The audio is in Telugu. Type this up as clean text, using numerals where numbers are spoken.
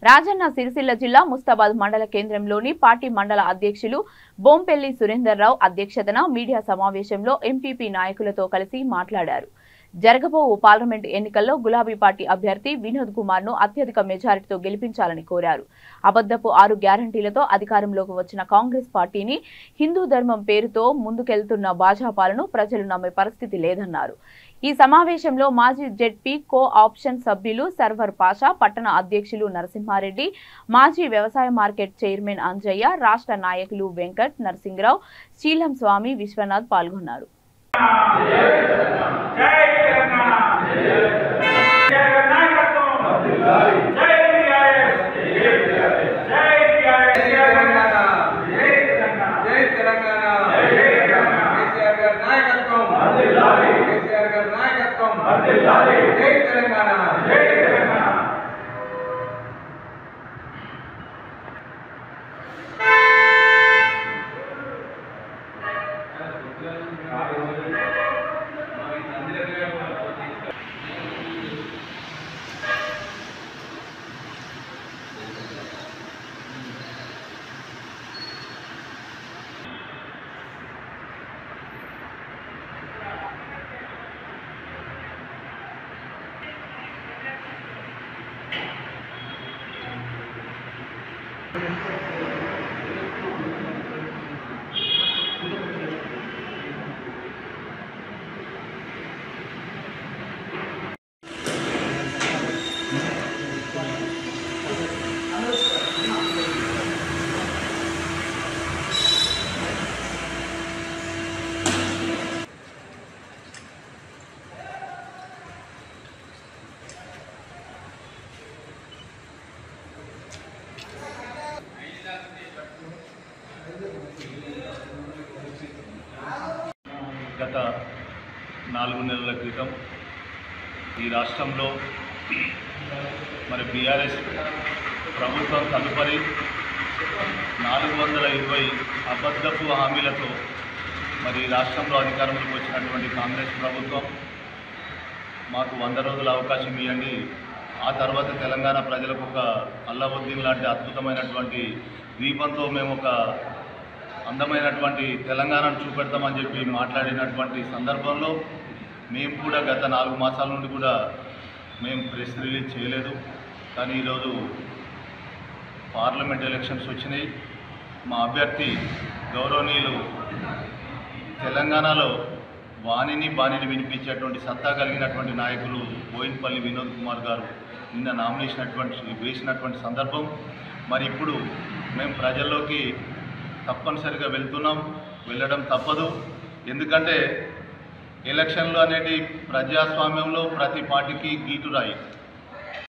రాజన్న సిరిసిల్ల జిల్లా ముస్తాబాద్ మండల కేంద్రంలోని పార్టీ మండల అధ్యక్షులు బోంపెల్లి సురేందర్రావు అధ్యక్షతన మీడియా సమావేశంలో ఎంపీపీ నాయకులతో కలిసి మాట్లాడారు. జరగబోవు పార్లమెంట్ ఎన్నికల్లో గులాబీ పార్టీ అభ్యర్థి వినోద్ కుమార్ ను అత్యధిక మెజారిటీతో గెలిపించాలని కోరారు. అబద్ధపు 6 గ్యారంటీలతో అధికారంలోకి వచ్చిన కాంగ్రెస్ పార్టీని హిందూ ధర్మం పేరుతో ముందుకెళ్తున్న భాజపాలను ప్రజలు నమ్మే పరిస్థితి లేదన్నారు. ఈ సమావేశంలో మాజీ జెడ్పీ కో ఆప్షన్ సభ్యులు సర్వర్ పాషా, పట్టణ అధ్యక్షులు నరసింహారెడ్డి, మాజీ వ్యవసాయ మార్కెట్ చైర్మన్ అంజయ్య, రాష్ట్ర నాయకులు వెంకట్, నరసింగరావు, శీలం స్వామి, విశ్వనాథ్ పాల్గొన్నారు. గత 4 నెలల క్రితం ఈ రాష్ట్రంలో మరి బీఆర్ఎస్ ప్రభుత్వం తదుపరి 420 అబద్ధపు హామీలతో మరి రాష్ట్రంలో అధికారంలోకి వచ్చినటువంటి కాంగ్రెస్ ప్రభుత్వం మాకు 100 రోజుల అవకాశం ఇవ్వండి, ఆ తర్వాత తెలంగాణ ప్రజలకు ఒక అల్లావుద్దీన్ లాంటి అద్భుతమైనటువంటి దీపంతో మేము ఒక అందమైనటువంటి తెలంగాణను చూపెడతామని చెప్పి మాట్లాడినటువంటి సందర్భంలో మేము కూడా గత 4 మాసాల నుండి కూడా మేము ప్రెస్ రిలీజ్ చేయలేదు. కానీ ఈరోజు పార్లమెంట్ ఎలక్షన్స్ వచ్చినాయి. మా అభ్యర్థి గౌరవనీయులు తెలంగాణలో వాణిని బాణిని వినిపించేటువంటి సత్తా కలిగినటువంటి నాయకులు బోయినపల్లి వినోద్ కుమార్ గారు నిన్న నామినేషన్ వేసినటువంటి సందర్భం. మరి ఇప్పుడు మేము ప్రజల్లోకి తప్పనిసరిగా వెళ్ళడం తప్పదు. ఎందుకంటే ఎలక్షన్లు అనేది ప్రజాస్వామ్యంలో ప్రతి పార్టీకి గీటురాయి.